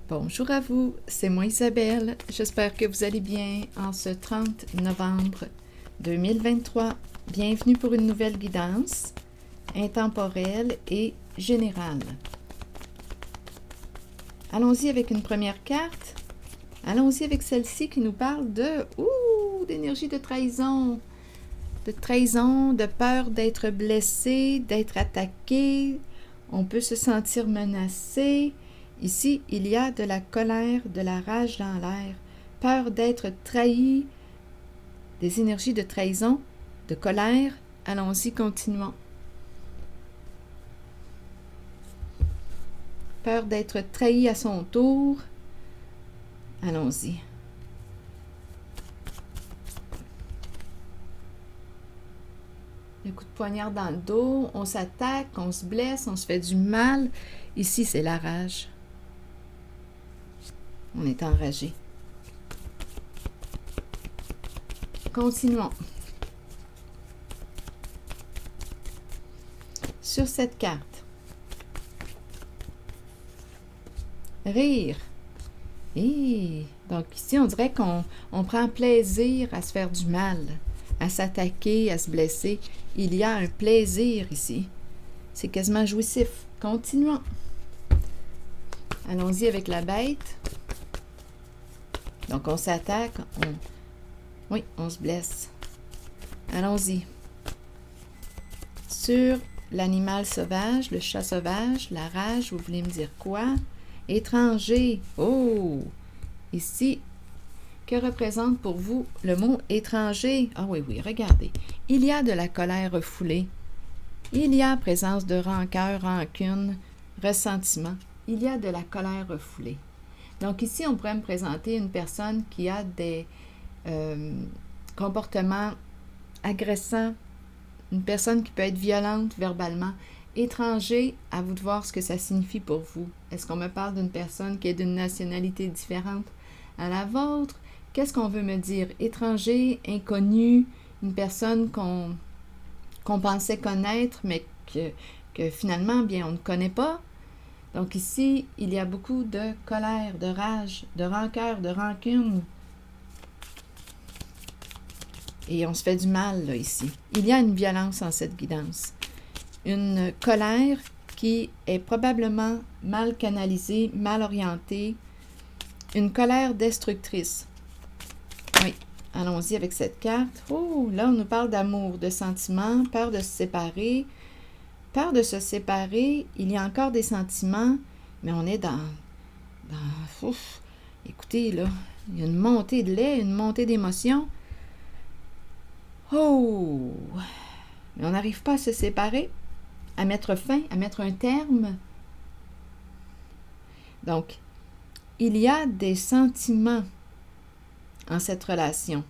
Bonjour à vous, c'est moi Isabelle. J'espère que vous allez bien en ce 30 novembre 2023. Bienvenue pour une nouvelle guidance intemporelle et générale. Allons-y avec une première carte. Allons-y avec celle-ci qui nous parle d'énergie de trahison, de peur d'être blessé, d'être attaqué. On peut se sentir menacé. Ici, il y a de la colère, de la rage dans l'air, peur d'être trahi, des énergies de trahison, de colère. Allons-y, continuons. Peur d'être trahi à son tour. Allons-y. Le coup de poignard dans le dos, on s'attaque, on se blesse, on se fait du mal. Ici, c'est la rage. On est enragé. Continuons. Sur cette carte, rire. Et donc ici, on dirait qu'on prend plaisir à se faire du mal, à s'attaquer, à se blesser. Il y a un plaisir ici. C'est quasiment jouissif. Continuons. Allons-y avec la bête. Donc, on s'attaque, on se blesse. Allons-y. Sur l'animal sauvage, le chat sauvage, la rage, vous voulez me dire quoi? Étranger. Oh! Ici, que représente pour vous le mot étranger? Ah oui, regardez. Il y a de la colère refoulée. Il y a présence de rancœur, rancune, ressentiment. Il y a de la colère refoulée. Donc ici, on pourrait me présenter une personne qui a des comportements agressants, une personne qui peut être violente verbalement. Étranger, à vous de voir ce que ça signifie pour vous. Est-ce qu'on me parle d'une personne qui est d'une nationalité différente à la vôtre? Qu'est-ce qu'on veut me dire? Étranger, inconnu, une personne qu'on pensait connaître, mais que finalement, bien, on ne connaît pas. Donc ici, il y a beaucoup de colère, de rage, de rancœur, de rancune. Et on se fait du mal, là, ici. Il y a une violence en cette guidance. Une colère qui est probablement mal canalisée, mal orientée. Une colère destructrice. Oui, allons-y avec cette carte. Oh, là, on nous parle d'amour, de sentiments, peur de se séparer. Peur de se séparer, il y a encore des sentiments, mais on est écoutez, là, il y a une montée de lait, une montée d'émotions. Oh! Mais on n'arrive pas à se séparer, à mettre fin, à mettre un terme. Donc, il y a des sentiments en cette relation.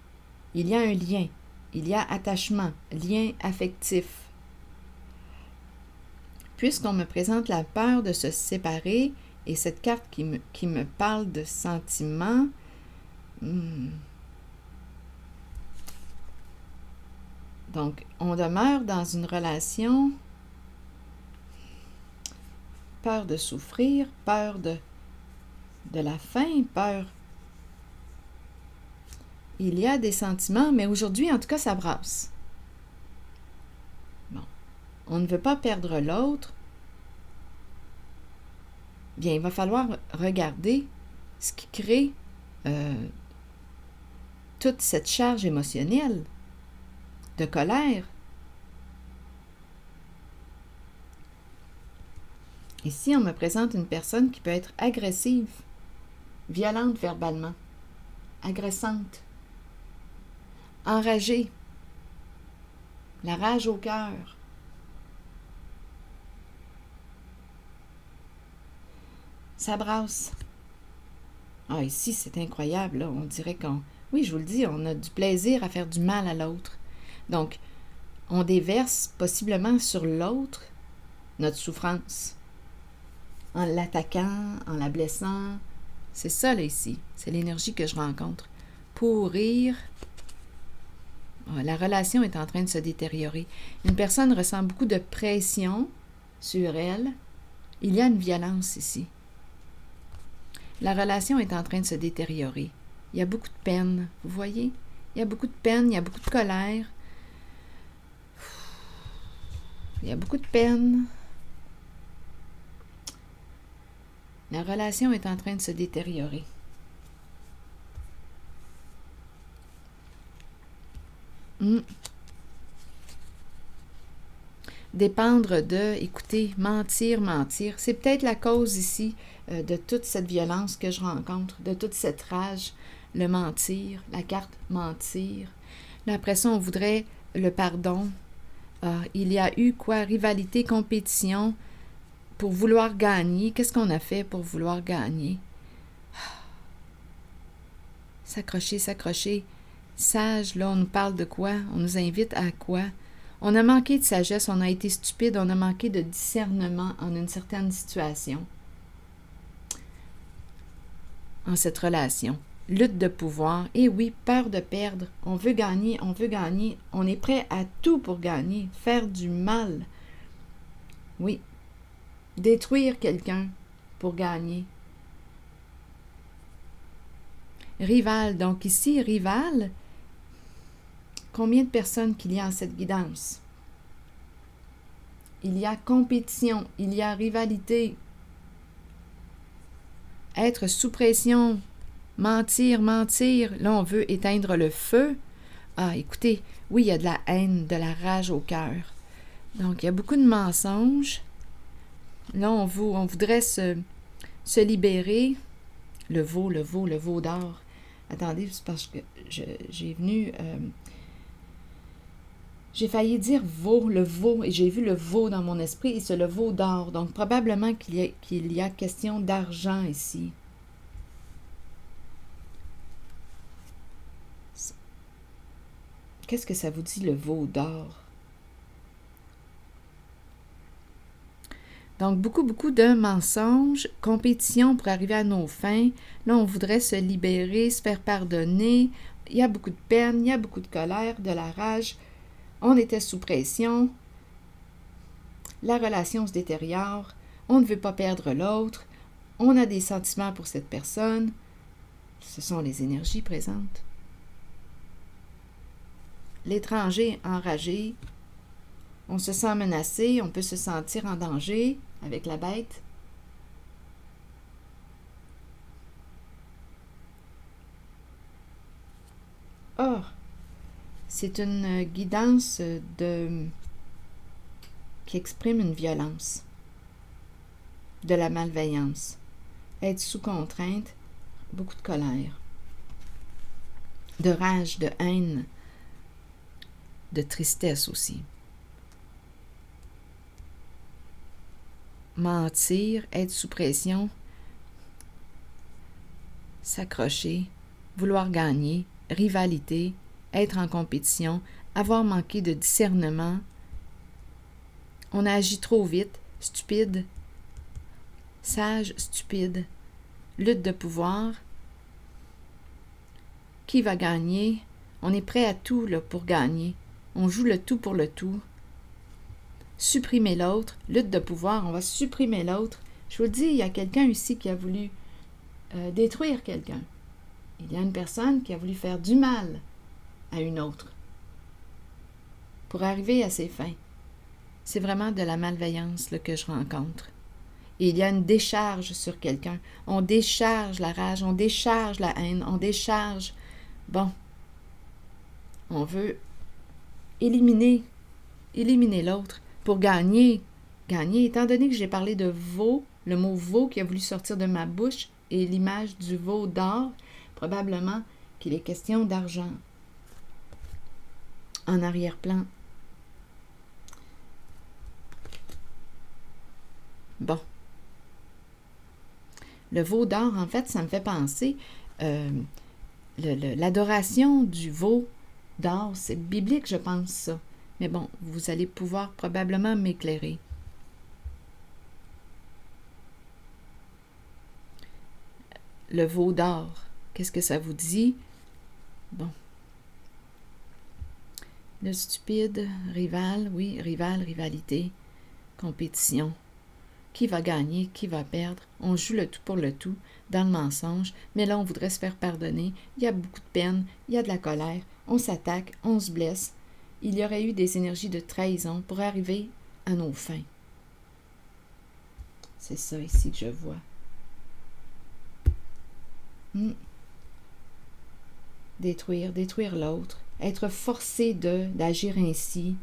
Il y a un lien, il y a attachement, lien affectif. Puisqu'on me présente la peur de se séparer et cette carte qui me parle de sentiments, donc on demeure dans une relation, peur de souffrir, peur de la faim, peur. Il y a des sentiments, mais aujourd'hui, en tout cas, ça brasse. On ne veut pas perdre l'autre, bien, il va falloir regarder ce qui crée toute cette charge émotionnelle de colère. Ici, on me présente une personne qui peut être agressive, violente verbalement, agressante, enragée, la rage au cœur. Ça brasse. Ah, ici, c'est incroyable, là. On dirait oui, je vous le dis, on a du plaisir à faire du mal à l'autre. Donc, on déverse possiblement sur l'autre notre souffrance. En l'attaquant, en la blessant. C'est ça, là, ici. C'est l'énergie que je rencontre. Pourrir. La relation est en train de se détériorer. Une personne ressent beaucoup de pression sur elle. Il y a une violence ici. La relation est en train de se détériorer. Il y a beaucoup de peine, vous voyez? Il y a beaucoup de peine, il y a beaucoup de colère. Il y a beaucoup de peine. La relation est en train de se détériorer. Dépendre de, écoutez, mentir, c'est peut-être la cause ici de toute cette violence que je rencontre, de toute cette rage, le mentir, la carte mentir. Là, après ça, on voudrait le pardon. Il y a eu quoi? Rivalité, compétition pour vouloir gagner. Qu'est-ce qu'on a fait pour vouloir gagner? S'accrocher, s'accrocher. Sage, là, on nous parle de quoi? On nous invite à quoi? On a manqué de sagesse, on a été stupide, on a manqué de discernement en une certaine situation. En cette relation. Lutte de pouvoir. Et oui, peur de perdre. On veut gagner, on veut gagner. On est prêt à tout pour gagner. Faire du mal. Oui. Détruire quelqu'un pour gagner. Rival. Donc ici, rival, combien de personnes qu'il y a en cette guidance? Il y a compétition, il y a rivalité. Être sous pression, mentir. Là, on veut éteindre le feu. Écoutez, oui, il y a de la haine, de la rage au cœur. Donc, il y a beaucoup de mensonges. Là, on voudrait se libérer. Le veau d'or. Attendez, c'est parce que j'ai failli dire veau, le veau, et j'ai vu le veau dans mon esprit, et c'est le veau d'or. Donc, probablement qu'il y a question d'argent ici. Qu'est-ce que ça vous dit, le veau d'or? Donc, beaucoup de mensonges, compétition pour arriver à nos fins. Là, on voudrait se libérer, se faire pardonner. Il y a beaucoup de peine, il y a beaucoup de colère, de la rage. On était sous pression. La relation se détériore. On ne veut pas perdre l'autre. On a des sentiments pour cette personne. Ce sont les énergies présentes. L'étranger enragé. On se sent menacé, on peut se sentir en danger avec la bête. C'est une guidance qui exprime une violence, de la malveillance, être sous contrainte, beaucoup de colère, de rage, de haine, de tristesse aussi. Mentir, être sous pression, s'accrocher, vouloir gagner, rivalité, être en compétition, avoir manqué de discernement. On a agi trop vite, stupide, sage, stupide, lutte de pouvoir. Qui va gagner? On est prêt à tout là, pour gagner. On joue le tout pour le tout. Supprimer l'autre, lutte de pouvoir, on va supprimer l'autre. Je vous le dis, il y a quelqu'un ici qui a voulu détruire quelqu'un. Il y a une personne qui a voulu faire du mal à une autre pour arriver à ses fins. C'est vraiment de la malveillance là, que je rencontre. Et il y a une décharge sur quelqu'un. On décharge la rage, on décharge la haine, on décharge... Bon, on veut éliminer l'autre pour gagner. Gagner, étant donné que j'ai parlé de veau, le mot veau qui a voulu sortir de ma bouche et l'image du veau d'or, probablement qu'il est question d'argent. En arrière-plan. Bon. Le veau d'or, en fait, ça me fait penser, l'adoration du veau d'or, c'est biblique, je pense, ça. Mais bon, vous allez pouvoir probablement m'éclairer. Le veau d'or, qu'est-ce que ça vous dit? Bon. Le stupide, rival, oui, rival, rivalité, compétition. qui va gagner, qui va perdre. On joue le tout pour le tout, dans le mensonge, mais là, on voudrait se faire pardonner. Il y a beaucoup de peine, il y a de la colère, on s'attaque, on se blesse. Il y aurait eu des énergies de trahison pour arriver à nos fins. C'est ça ici que je vois. Détruire l'autre, être forcé d'agir ainsi,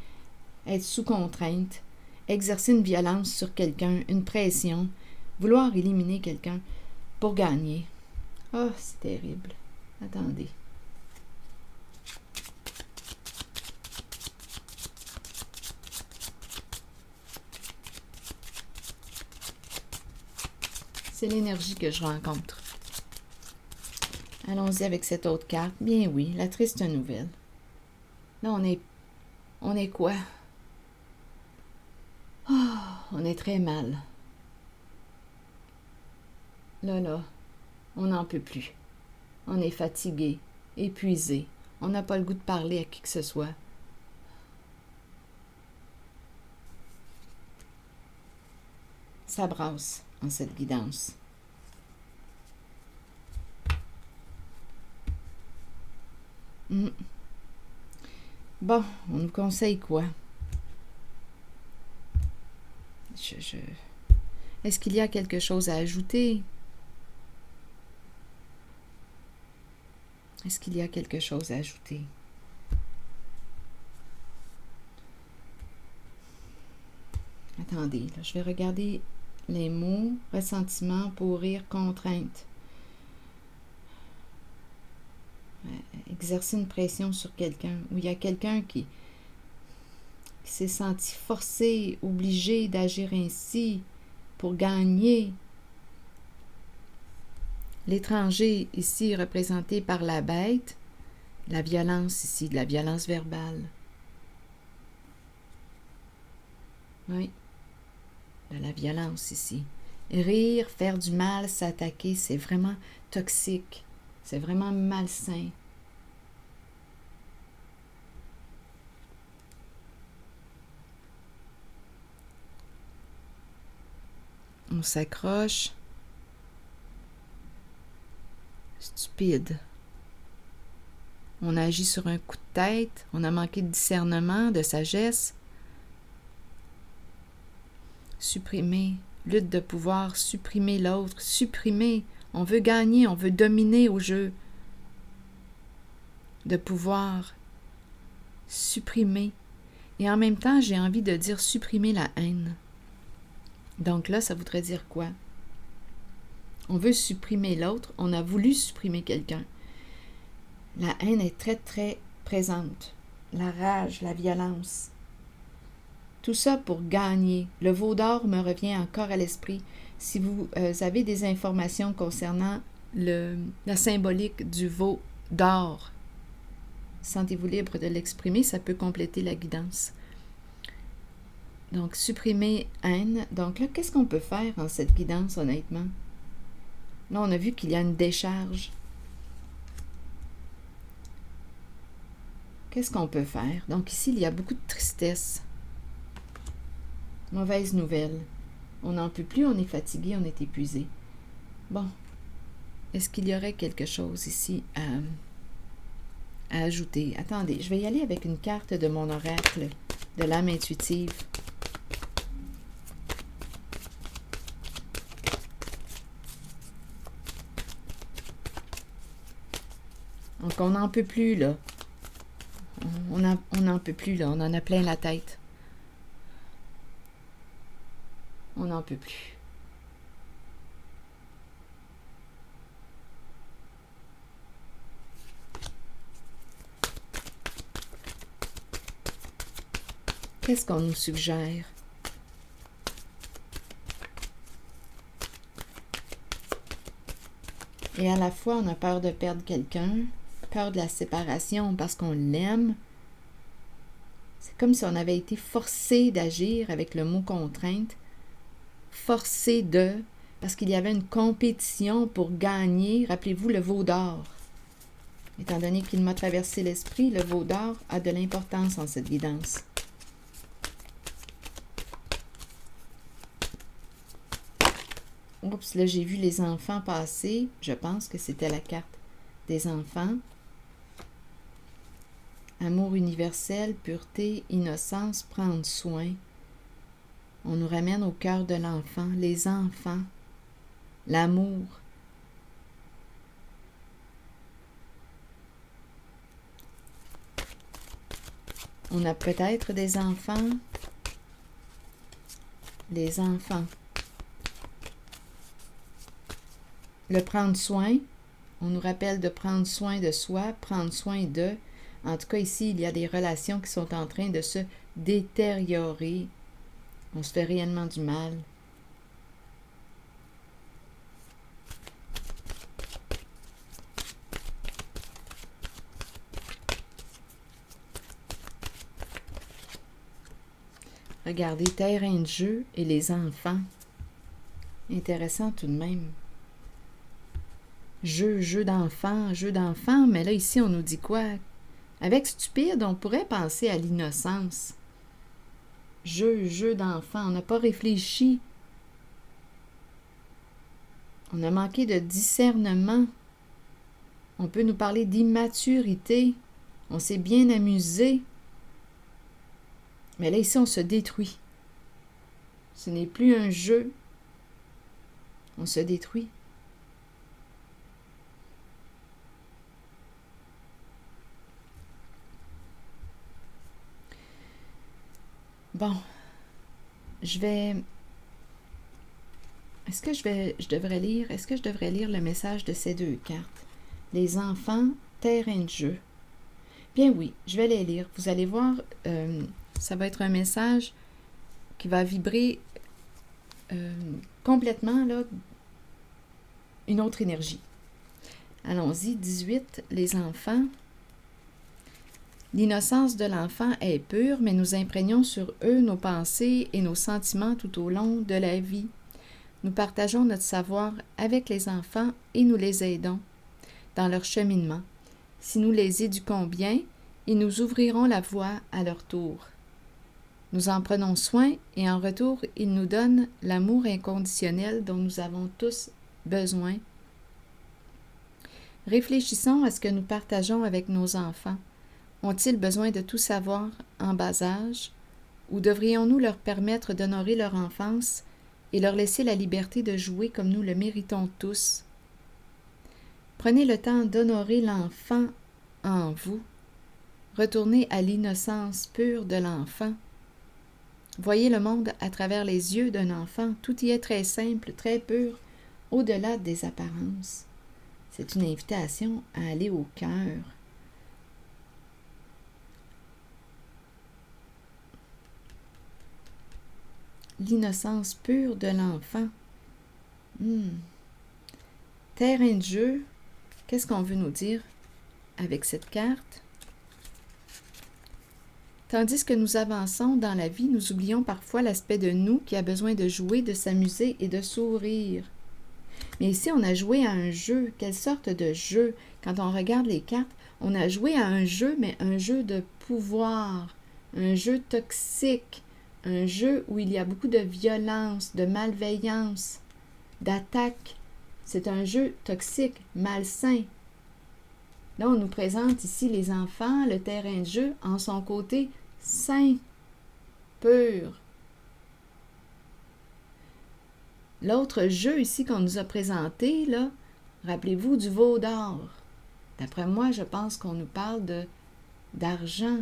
être sous contrainte, exercer une violence sur quelqu'un, une pression, vouloir éliminer quelqu'un pour gagner. Oh, c'est terrible. Attendez. C'est l'énergie que je rencontre. Allons-y avec cette autre carte. Bien oui, la triste nouvelle. Là, on est quoi? Oh, on est très mal. Là, on n'en peut plus. On est fatigué, épuisé. On n'a pas le goût de parler à qui que ce soit. Ça brasse en cette guidance. Bon, on nous conseille quoi? Est-ce qu'il y a quelque chose à ajouter? Est-ce qu'il y a quelque chose à ajouter? Attendez, là, je vais regarder les mots. Ressentiment, pourrir, contrainte. Exercer une pression sur quelqu'un. Ou il y a quelqu'un qui s'est senti forcé, obligé d'agir ainsi pour gagner. L'étranger ici représenté par la bête. La violence ici, de la violence verbale. Oui. De la violence ici. Rire, faire du mal, s'attaquer, c'est vraiment toxique. C'est vraiment malsain. On s'accroche. Stupide. On agit sur un coup de tête. On a manqué de discernement, de sagesse. Supprimer. Lutte de pouvoir. Supprimer l'autre. Supprimer. On veut gagner. On veut dominer au jeu. De pouvoir. Supprimer. Et en même temps, j'ai envie de dire supprimer la haine. Donc là, ça voudrait dire quoi? On veut supprimer l'autre, on a voulu supprimer quelqu'un. La haine est très, très présente. La rage, la violence. Tout ça pour gagner. Le veau d'or me revient encore à l'esprit. Si vous avez des informations concernant la symbolique du veau d'or, sentez-vous libre de l'exprimer, ça peut compléter la guidance. Donc, supprimer haine. Donc là, qu'est-ce qu'on peut faire en cette guidance, honnêtement? Là, on a vu qu'il y a une décharge. Qu'est-ce qu'on peut faire? Donc ici, il y a beaucoup de tristesse. Mauvaise nouvelle. On n'en peut plus, on est fatigué, on est épuisé. Bon. Est-ce qu'il y aurait quelque chose ici à ajouter? Attendez, je vais y aller avec une carte de mon oracle, de l'âme intuitive. Donc, on n'en peut plus, là. On n'en peut plus, là. On en a plein la tête. On n'en peut plus. Qu'est-ce qu'on nous suggère? Et à la fois, on a peur de perdre quelqu'un, peur de la séparation parce qu'on l'aime. C'est comme si on avait été forcé d'agir avec le mot contrainte. Forcé de, parce qu'il y avait une compétition pour gagner. Rappelez-vous le veau d'or. Étant donné qu'il m'a traversé l'esprit, le veau d'or a de l'importance en cette guidance. Oups, là, j'ai vu les enfants passer. Je pense que c'était la carte des enfants. Amour universel, pureté, innocence, prendre soin. On nous ramène au cœur de l'enfant, les enfants, l'amour. On a peut-être des enfants, les enfants. Le prendre soin, on nous rappelle de prendre soin de soi, prendre soin d'eux. En tout cas, ici, il y a des relations qui sont en train de se détériorer. On se fait réellement du mal. Regardez, terrain de jeu et les enfants. Intéressant tout de même. Jeu d'enfant, mais là, ici, on nous dit quoi? Avec stupide, on pourrait penser à l'innocence. Jeu d'enfant, on n'a pas réfléchi. On a manqué de discernement. On peut nous parler d'immaturité. On s'est bien amusé. Mais là, ici, on se détruit. Ce n'est plus un jeu. On se détruit. Bon, est-ce que je devrais lire le message de ces deux cartes? Les enfants, terrain de jeu. Bien oui, je vais les lire. Vous allez voir, ça va être un message qui va vibrer complètement, là, une autre énergie. Allons-y, 18, les enfants. L'innocence de l'enfant est pure, mais nous imprégnons sur eux nos pensées et nos sentiments tout au long de la vie. Nous partageons notre savoir avec les enfants et nous les aidons dans leur cheminement. Si nous les éduquons bien, ils nous ouvriront la voie à leur tour. Nous en prenons soin et en retour, ils nous donnent l'amour inconditionnel dont nous avons tous besoin. Réfléchissons à ce que nous partageons avec nos enfants. Ont-ils besoin de tout savoir en bas âge, ou devrions-nous leur permettre d'honorer leur enfance et leur laisser la liberté de jouer comme nous le méritons tous? Prenez le temps d'honorer l'enfant en vous. Retournez à l'innocence pure de l'enfant. Voyez le monde à travers les yeux d'un enfant. Tout y est très simple, très pur, au-delà des apparences. C'est une invitation à aller au cœur. L'innocence pure de l'enfant. Terrain de jeu, qu'est-ce qu'on veut nous dire avec cette carte? Tandis que nous avançons dans la vie, nous oublions parfois l'aspect de nous qui a besoin de jouer, de s'amuser et de sourire. Mais ici, on a joué à un jeu. Quelle sorte de jeu? Quand on regarde les cartes, on a joué à un jeu, mais un jeu de pouvoir, un jeu toxique, un jeu où il y a beaucoup de violence, de malveillance, d'attaque. C'est un jeu toxique, malsain. Là, on nous présente ici les enfants, le terrain de jeu, en son côté sain, pur. L'autre jeu ici qu'on nous a présenté, là, rappelez-vous du veau d'or. D'après moi, je pense qu'on nous parle d'argent,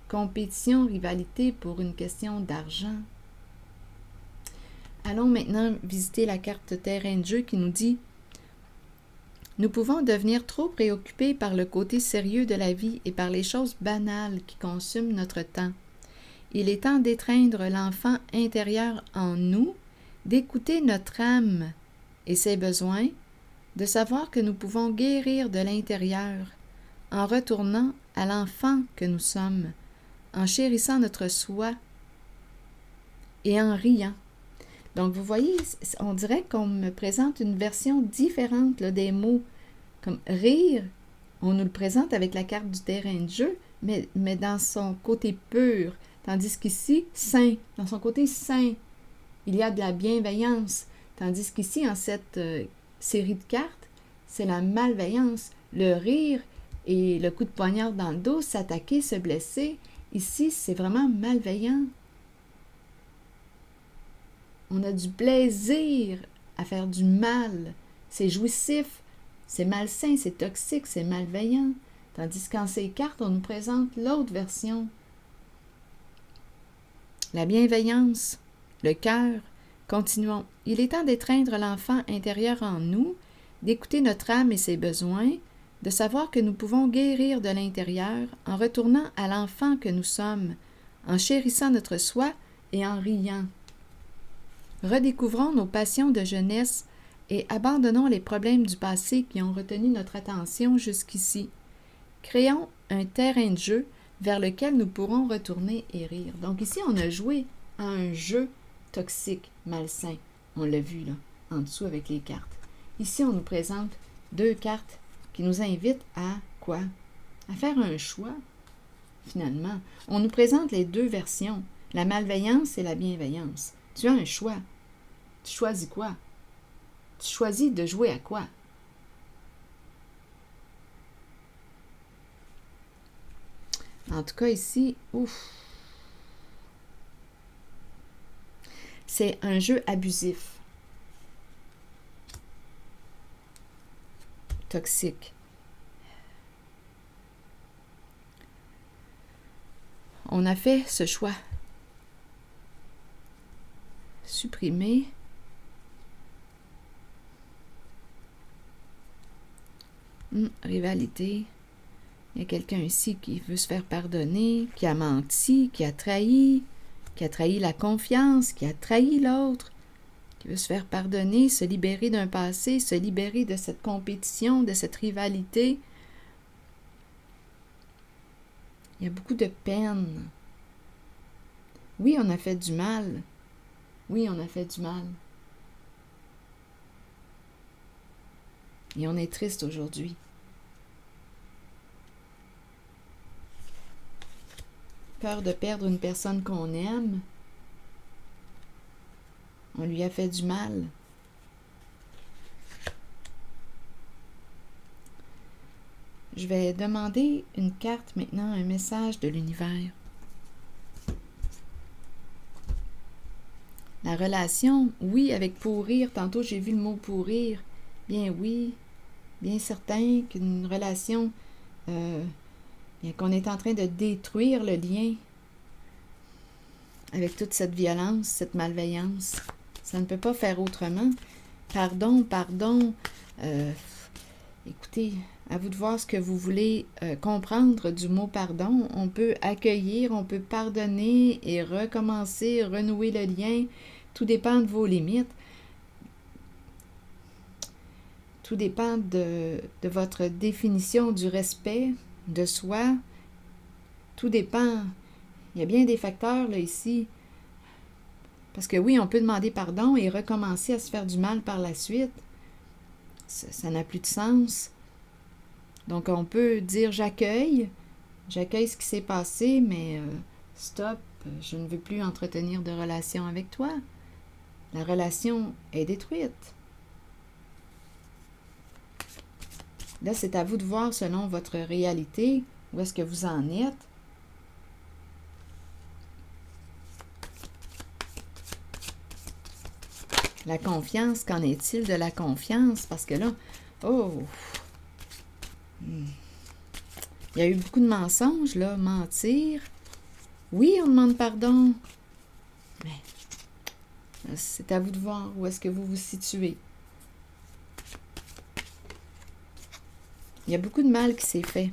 compétition, rivalité pour une question d'argent. Allons maintenant visiter la carte terrain de jeu qui nous dit « Nous pouvons devenir trop préoccupés par le côté sérieux de la vie et par les choses banales qui consument notre temps. Il est temps d'étreindre l'enfant intérieur en nous, d'écouter notre âme et ses besoins, de savoir que nous pouvons guérir de l'intérieur en retournant à l'enfant que nous sommes, en chérissant notre soi et en riant. » Donc, vous voyez, on dirait qu'on me présente une version différente là, des mots. Comme rire, on nous le présente avec la carte du terrain de jeu, mais dans son côté pur. Tandis qu'ici, sain, dans son côté sain, il y a de la bienveillance, Tandis qu'ici, en cette série de cartes, c'est la malveillance, le rire et le coup de poignard dans le dos, s'attaquer, se blesser. Ici, c'est vraiment malveillant. On a du plaisir à faire du mal. C'est jouissif, c'est malsain, c'est toxique, c'est malveillant. Tandis qu'en ces cartes, on nous présente l'autre version. La bienveillance, le cœur. Continuons. Il est temps d'étreindre l'enfant intérieur en nous, d'écouter notre âme et ses besoins, de savoir que nous pouvons guérir de l'intérieur en retournant à l'enfant que nous sommes, en chérissant notre soi et en riant. Redécouvrons nos passions de jeunesse et abandonnons les problèmes du passé qui ont retenu notre attention jusqu'ici. Créons un terrain de jeu vers lequel nous pourrons retourner et rire. Donc ici, on a joué à un jeu toxique, malsain. On l'a vu là, en dessous avec les cartes. Ici, on nous présente 2 cartes qui nous invitent à quoi? À faire un choix, finalement. On nous présente les 2 versions, la malveillance et la bienveillance. Tu as un choix. Tu choisis quoi? Tu choisis de jouer à quoi? En tout cas, ici, c'est un jeu abusif, toxique. On a fait ce choix. Supprimer. Rivalité. Il y a quelqu'un ici qui veut se faire pardonner, qui a menti, qui a trahi la confiance, qui a trahi l'autre, qui veut se faire pardonner, se libérer d'un passé, se libérer de cette compétition, de cette rivalité. Il y a beaucoup de peine. Oui, on a fait du mal. Oui, on a fait du mal. Et on est triste aujourd'hui. Peur de perdre une personne qu'on aime. On lui a fait du mal. Je vais demander une carte maintenant, un message de l'univers. La relation, oui, avec pourrir. Tantôt, j'ai vu le mot pourrir. Bien oui, bien certain qu'une relation, qu'on est en train de détruire le lien avec toute cette violence, cette malveillance. Ça ne peut pas faire autrement. Pardon. Écoutez, à vous de voir ce que vous voulez comprendre du mot pardon. On peut accueillir, on peut pardonner et recommencer, renouer le lien. Tout dépend de vos limites. Tout dépend de votre définition du respect de soi. Tout dépend. Il y a bien des facteurs là ici. Parce que oui, on peut demander pardon et recommencer à se faire du mal par la suite. Ça n'a plus de sens. Donc on peut dire j'accueille ce qui s'est passé, mais stop, je ne veux plus entretenir de relation avec toi. La relation est détruite. Là, c'est à vous de voir selon votre réalité, où est-ce que vous en êtes. La confiance, qu'en est-il de la confiance? Parce que là, il y a eu beaucoup de mensonges, là, mentir. Oui, on demande pardon, mais c'est à vous de voir où est-ce que vous vous situez. Il y a beaucoup de mal qui s'est fait.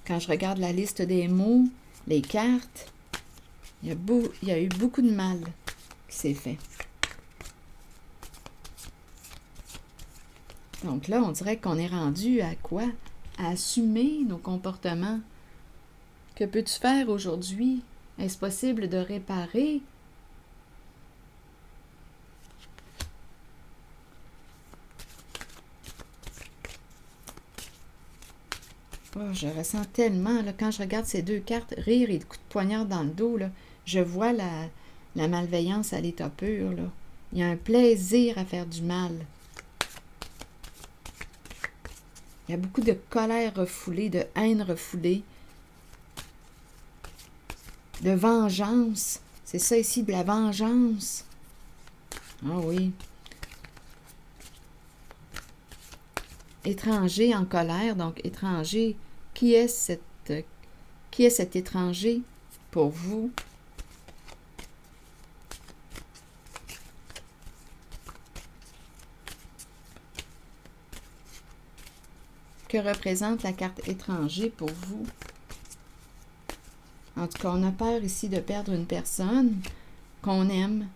Quand je regarde la liste des mots, les cartes, il y a eu beaucoup de mal qui s'est fait. Donc là, on dirait qu'on est rendu à quoi? À assumer nos comportements. Que peux-tu faire aujourd'hui? Est-ce possible de réparer? Oh, je ressens tellement, là, quand je regarde ces 2 cartes, rire et le coup de poignard dans le dos, là, je vois la malveillance à l'état pur, là. Il y a un plaisir à faire du mal. Il y a beaucoup de colère refoulée, de haine refoulée, de vengeance. C'est ça ici, de la vengeance. Ah oui. Étranger en colère, donc étranger. Qui est cet étranger pour vous? Que représente la carte étranger pour vous? En tout cas, on a peur ici de perdre une personne qu'on aime.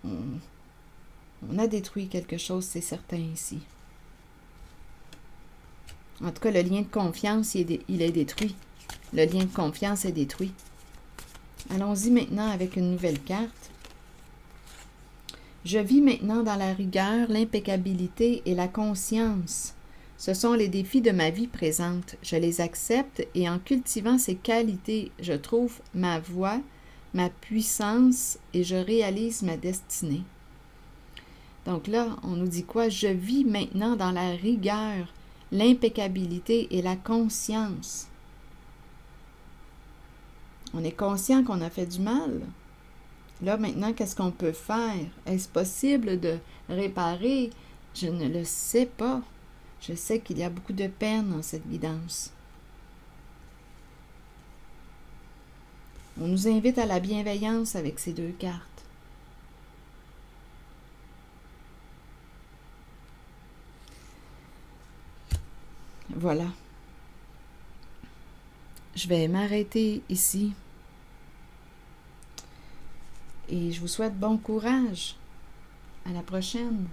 On a détruit quelque chose, c'est certain ici. En tout cas, le lien de confiance, il est détruit. Le lien de confiance est détruit. Allons-y maintenant avec une nouvelle carte. Je vis maintenant dans la rigueur, l'impeccabilité et la conscience. Ce sont les défis de ma vie présente. Je les accepte et en cultivant ces qualités, je trouve ma voie, ma puissance et je réalise ma destinée. Donc là, on nous dit quoi? Je vis maintenant dans la rigueur, l'impeccabilité et la conscience. On est conscient qu'on a fait du mal. Là, maintenant, qu'est-ce qu'on peut faire? Est-ce possible de réparer? Je ne le sais pas. Je sais qu'il y a beaucoup de peine dans cette guidance. On nous invite à la bienveillance avec ces deux cartes. Voilà. Je vais m'arrêter ici. Et je vous souhaite bon courage. À la prochaine.